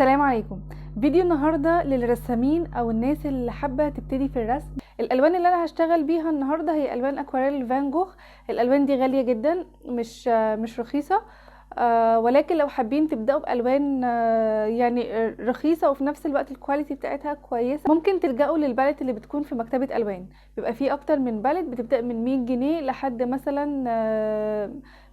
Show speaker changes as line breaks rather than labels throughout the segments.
السلام عليكم. فيديو النهارده للرسامين او الناس اللي حابه تبتدي في الرسم. الالوان اللي انا هشتغل بيها النهارده هي الوان اكواريل فان جوخ. الالوان دي غاليه جدا، مش رخيصه. ولكن لو حابين تبداوا بالوان يعني رخيصه وفي نفس الوقت الكواليتي بتاعتها كويسه، ممكن تلجأوا للباليت اللي بتكون في مكتبه الوان. بيبقى فيه اكتر من باليت، بتبدا من 100 جنيه لحد مثلا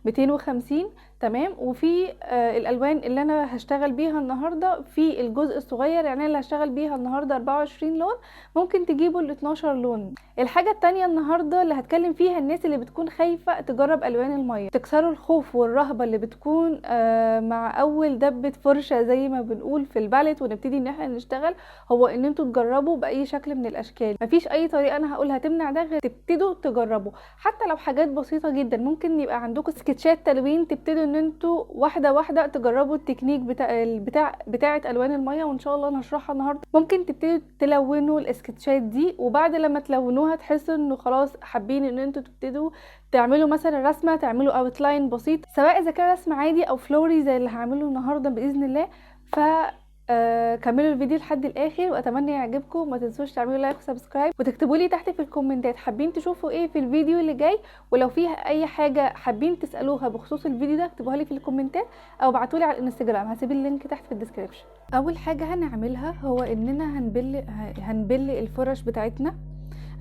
250. تمام. وفي الالوان اللي انا هشتغل بيها النهارده في الجزء الصغير، يعني اللي هشتغل بيها النهارده 24 لون، ممكن تجيبوا ال 12 لون. الحاجه التانية النهارده اللي هتكلم فيها الناس اللي بتكون خايفه تجرب الوان الميه، تكسروا الخوف والرهبه اللي بتكون مع اول دبه فرشه زي ما بنقول في الباليت ونبتدي ان احنا نشتغل، هو ان انتوا تجربوا باي شكل من الاشكال. مفيش اي طريقه انا هقولها تمنع ده غير تبتدوا تجربوا، حتى لو حاجات بسيطه جدا. ممكن يبقى عندكم سكتشات تلوين، تبتدوا ان انتوا واحده واحده تجربوا التكنيك بتاعه الوان الميه، وان شاء الله انا هشرحها النهارده. ممكن تبتدوا تلونوا السكتشات دي، وبعد لما تلونوها تحسوا انه خلاص حابين ان انتوا تبتدوا تعملوا مثلا رسمه، تعملوا اوتلاين بسيط، سواء اذا كان رسم عادي او فلوري زي اللي هعمله النهارده باذن الله. ف كملوا الفيديو لحد الاخر واتمنى يعجبكم. ما تنسوش تعملوا لايك وسبسكرايب وتكتبوا لي تحت في الكومنتات حابين تشوفوا ايه في الفيديو اللي جاي، ولو فيها اي حاجه حابين تسالوها بخصوص الفيديو ده اكتبوها لي في الكومنتات او ابعتوا لي على الانستجرام، هسيب اللينك تحت في الديسكريبشن. اول حاجه هنعملها هو اننا هنبل الفرش بتاعتنا.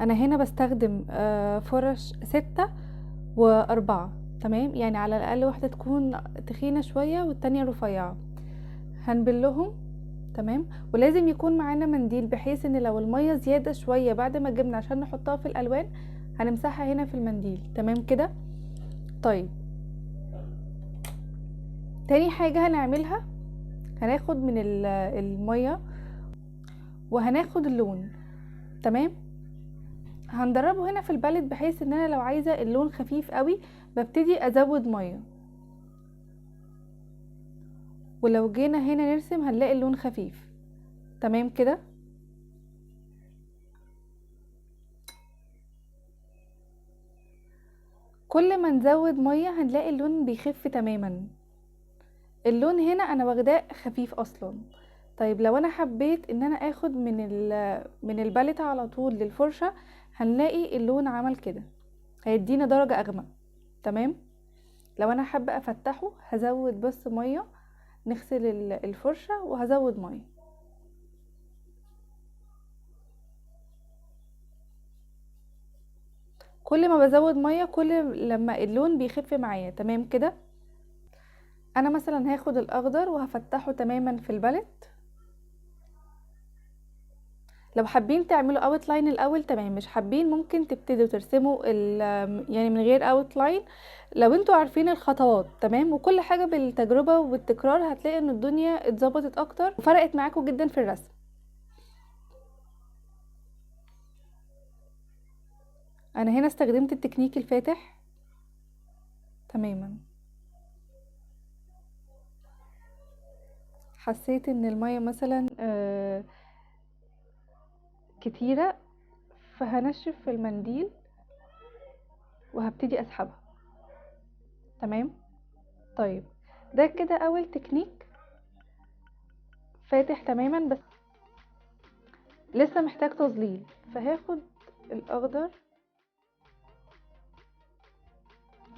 انا هنا بستخدم فرش 6 و4. تمام، يعني على الاقل واحده تكون تخينه شويه والتانية رفيعه. هنبلهم. تمام. ولازم يكون معانا منديل بحيث ان لو الميه زياده شويه بعد ما جبنا عشان نحطها في الالوان هنمسحها هنا في المنديل. تمام كده. طيب، تاني حاجه هنعملها، هناخد من الميه وهناخد اللون. تمام. هندربه هنا في الباليت بحيث ان انا لو عايزه اللون خفيف قوي ببتدي ازود ميه، ولو جينا هنا نرسم هنلاقي اللون خفيف. تمام كده. كل ما نزود ميه هنلاقي اللون بيخف تماما. اللون هنا انا واخداه خفيف اصلا. طيب لو انا حبيت ان انا اخد من الباليت على طول للفرشه هنلاقي اللون عمل كده، هيدينا درجه اغمق. تمام. لو انا حابه افتحه هزود بس ميه، نغسل الفرشه وهزود ميه. كل ما بزود ميه كل لما اللون بيخف معايا. تمام كده. انا مثلا هاخد الاخضر وهفتحه تماما في الباليت. لو حابين تعملوا اوتلاين الاول تمام، مش حابين ممكن تبتدوا ترسموا يعني من غير اوتلاين لو انتوا عارفين الخطوات. تمام. وكل حاجه بالتجربه وبالتكرار هتلاقي ان الدنيا اتظبطت اكتر وفرقت معاكم جدا في الرسم. انا هنا استخدمت التكنيك الفاتح تماما. حسيت ان المية مثلا كتيرة، فهنشف في المنديل وهبتدي اسحبها. تمام. طيب، ده كده اول تكنيك فاتح تماما، بس لسه محتاج تظليل. فهاخد الاخضر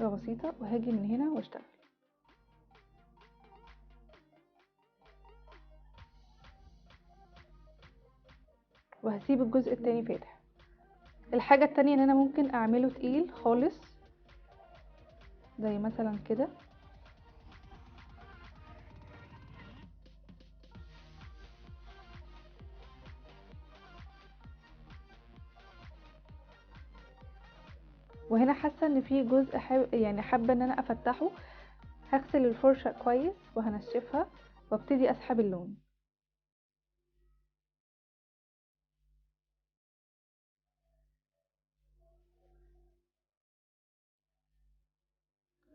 بسيطة وهاجي من هنا واشتغل. وهسيب الجزء التاني فاتح. الحاجة التانية ان انا ممكن اعمله تقيل خالص زي مثلا كده. وهنا حاسة ان في جزء يعني حابة ان انا افتحه، هغسل الفرشة كويس وهنشفها وابتدي اسحب اللون.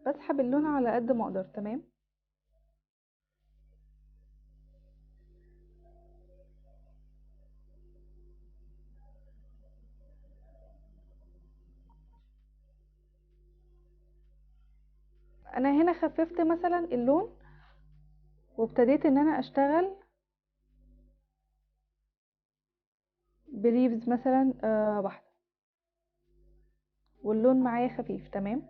بسحب اللون على قد ما اقدر. تمام. انا هنا خففت مثلا اللون وابتديت ان انا اشتغل بليفز مثلا واحدة، واللون معايا خفيف. تمام.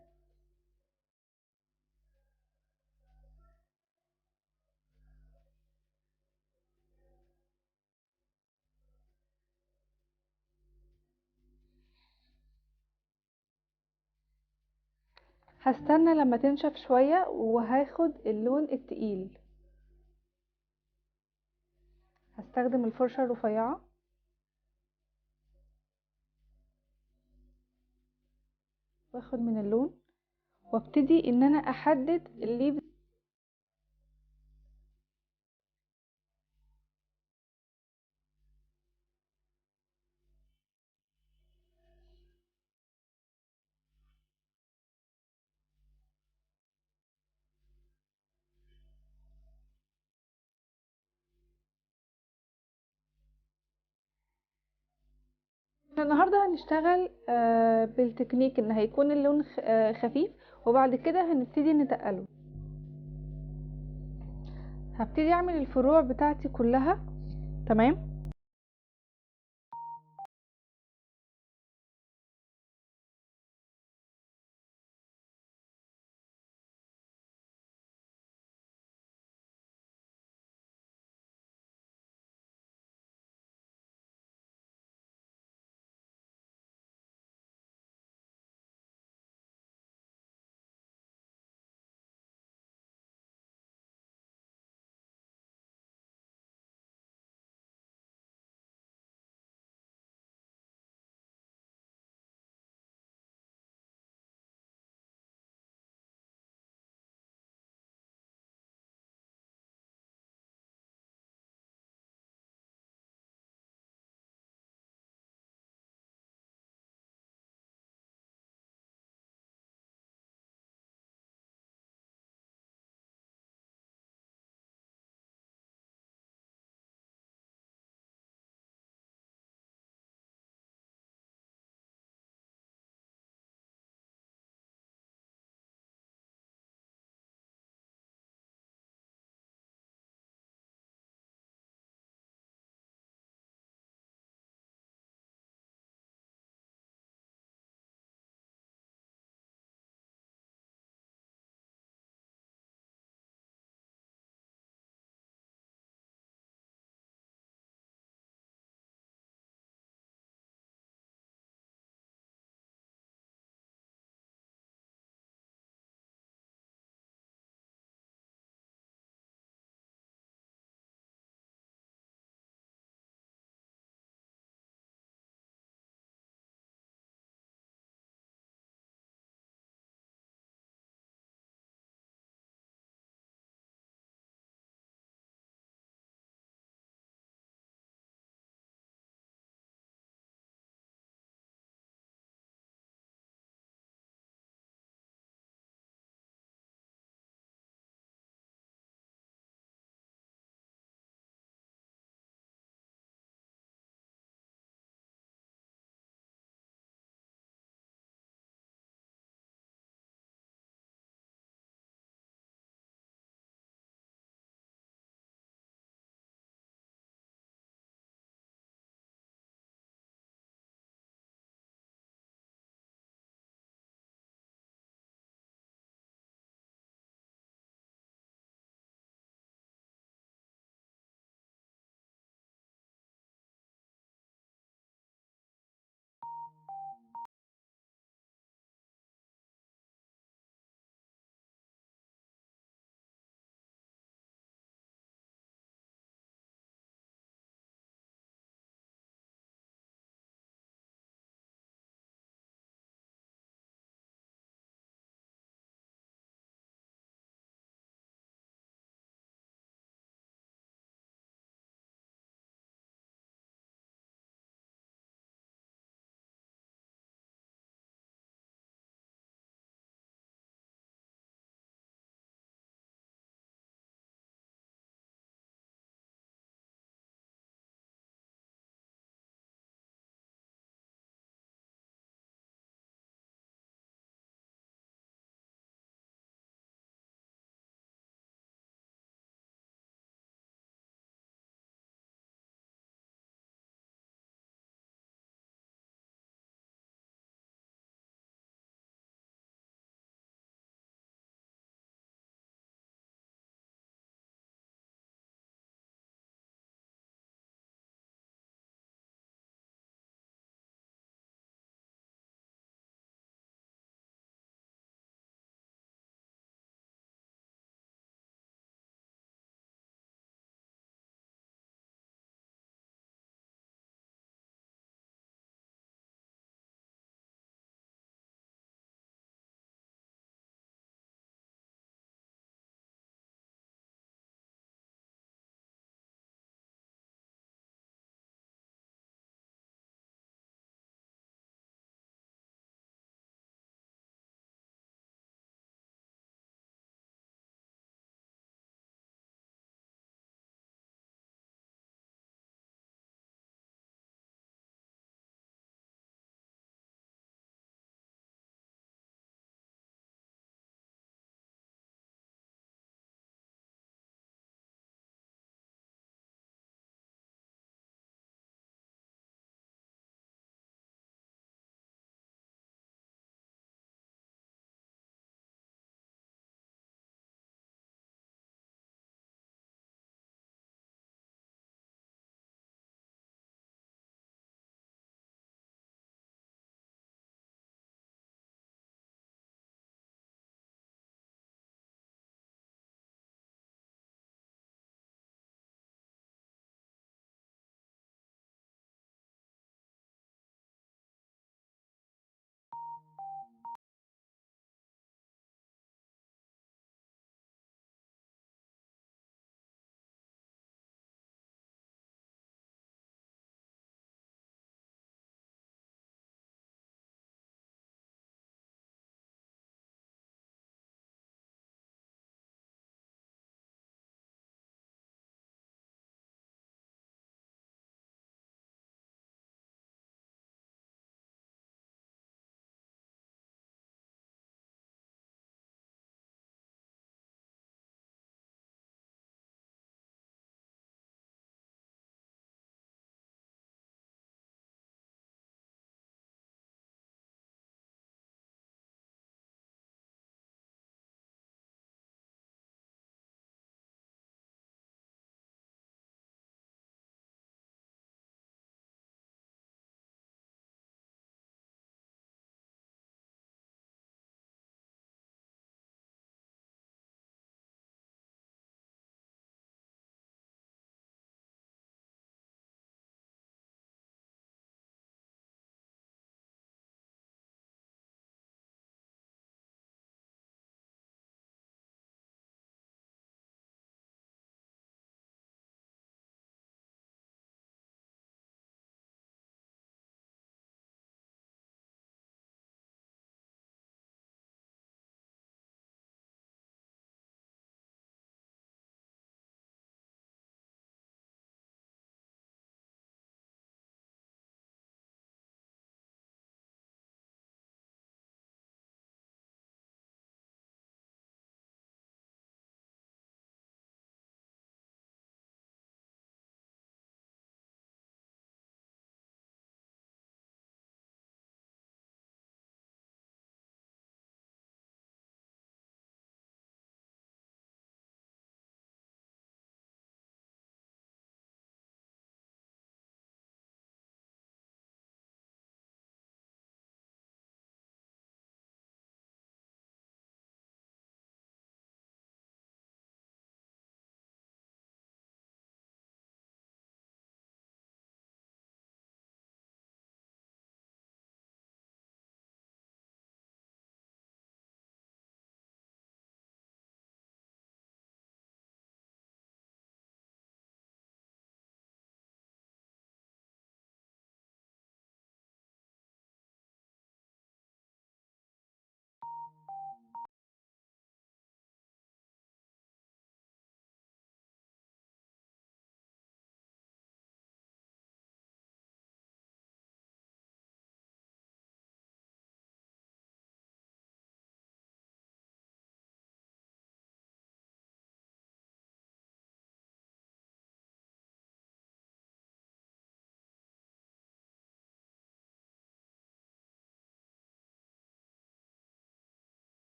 هستنى لما تنشف شوية وهاخد اللون التقيل. هستخدم الفرشة الرفيعة واخد من اللون وابتدي ان انا احدد الليفز. النهارده هنشتغل بالتكنيك ان هيكون اللون خفيف، وبعد كده هنبتدي نتقله. هبتدي اعمل الفروع بتاعتي كلها. تمام.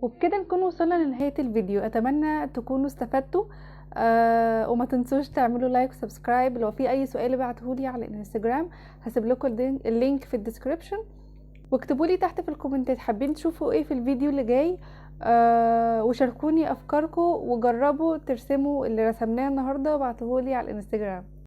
وبكده نكون وصلنا لنهاية الفيديو. اتمنى تكونوا استفدتوا. وما تنسوش تعملوا لايك وسبسكرايب. لو في اي سؤال ابعتهولي على الانستجرام، هسيب لكم اللينك في الديسكريبشن، واكتبوا لي تحت في الكومنتات حابين تشوفوا ايه في الفيديو اللي جاي. وشاركوني افكاركم، وجربوا ترسموا اللي رسمناه النهارده وابعتوهولي على الانستجرام.